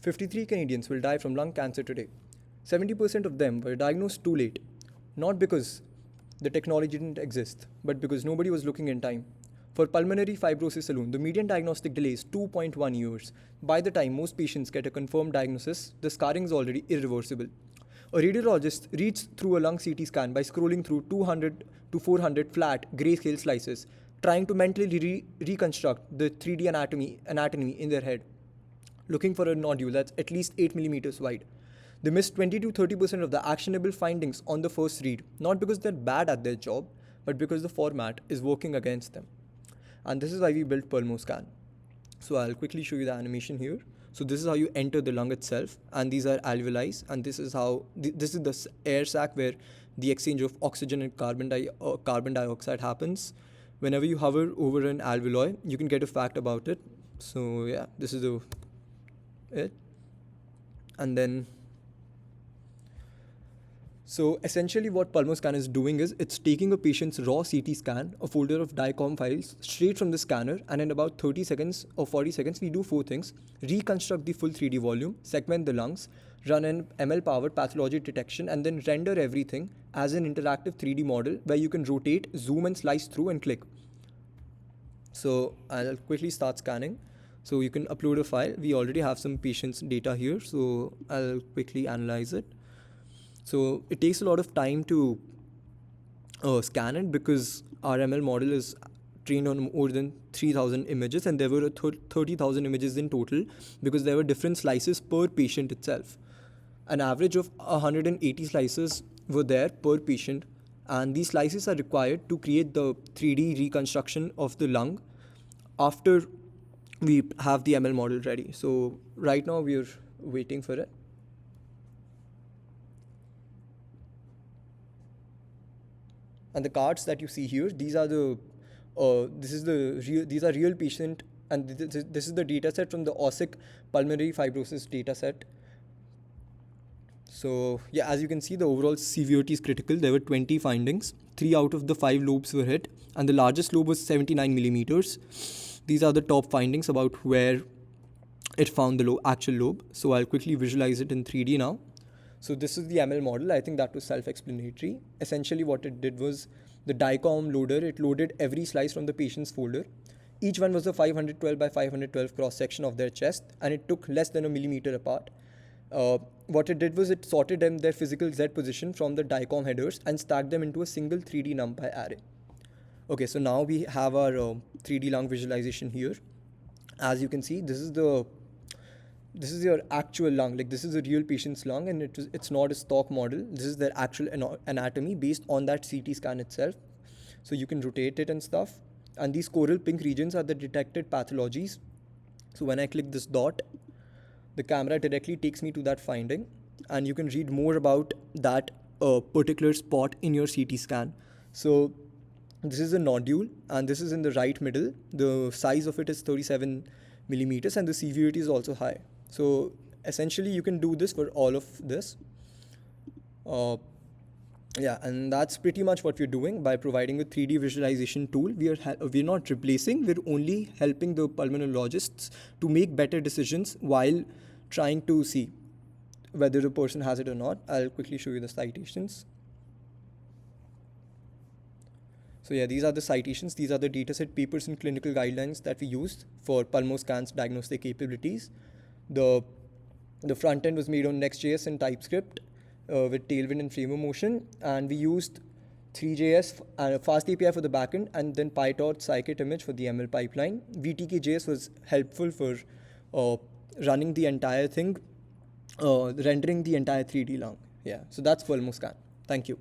53 Canadians will die from lung cancer today. 70% of them were diagnosed too late, not because the technology didn't exist, but because nobody was looking in time. For pulmonary fibrosis alone, the median diagnostic delay is 2.1 years. By the time most patients get a confirmed diagnosis, the scarring is already irreversible. A radiologist reads through a lung CT scan by scrolling through 200 to 400 flat grayscale slices, trying to mentally reconstruct the 3D anatomy in their head, looking for a nodule that's at least 8 millimeters wide. They miss 20 to 30% of the actionable findings on the first read, not because they're bad at their job, but because the format is working against them. And this is why we built Pulmoscan. So I'll quickly show you the animation here. So this is how you enter the lung itself, and these are alveoli, and this is how this is the air sac where the exchange of oxygen and carbon dioxide happens. Whenever you hover over an alveoli, you can get a fact about it. So yeah, this is it. And then, so essentially what Pulmoscan is doing is it's taking a patient's raw CT scan, a folder of DICOM files, straight from the scanner, and in about 30 seconds or 40 seconds, we do 4 things: reconstruct the full 3D volume, segment the lungs, run an ML-powered pathology detection, and then render everything as an interactive 3D model where you can rotate, zoom, and slice through and click. So I'll quickly start scanning. So you can upload a file. We already have some patients' data here, so I'll quickly analyze it. So it takes a lot of time to scan it because our ML model is trained on more than 3,000 images, and there were 30,000 images in total because there were different slices per patient itself. An average of 180 slices were there per patient, and these slices are required to create the 3D reconstruction of the lung after we have the ML model ready. So right now we are waiting for it. And the cards that you see here, these are these are real patient, and this is the data set from the OSIC pulmonary fibrosis data set. So yeah, as you can see, the overall severity is critical. There were 20 findings. 3 out of the 5 lobes were hit, and the largest lobe was 79 millimeters. These are the top findings about where it found the actual lobe. So I'll quickly visualize it in 3D now. So this is the ML model. I think that was self-explanatory. Essentially what it did was the DICOM loader, it loaded every slice from the patient's folder. Each one was a 512 by 512 cross-section of their chest, and it took less than a millimeter apart. What it did was it sorted them their physical Z position from the DICOM headers and stacked them into a single 3D NumPy array. Okay, so now we have our 3D lung visualization here. As you can see, this is your actual lung. Like, this is a real patient's lung, and it's not a stock model. This is their actual anatomy based on that CT scan itself. So you can rotate it and stuff. And these coral pink regions are the detected pathologies. So when I click this dot, the camera directly takes me to that finding, and you can read more about that particular spot in your CT scan. So this is a nodule, and this is in the right middle. The size of it is 37 millimeters, and the severity is also high. So essentially you can do this for all of this. Yeah, and that's pretty much what we're doing by providing a 3D visualization tool. We're not replacing, we're only helping the pulmonologists to make better decisions while trying to see whether the person has it or not. I'll quickly show you the citations. So yeah, these are the citations. These are the dataset papers and clinical guidelines that we used for Pulmoscan's diagnostic capabilities. The front end was made on Next.js and TypeScript with Tailwind and Framer Motion, and we used 3JS and Fast API for the backend, and then PyTorch scikit image for the ML pipeline. VTK.js was helpful for running the entire thing, rendering the entire 3D lung. Yeah, so that's Pulmoscan. Thank you.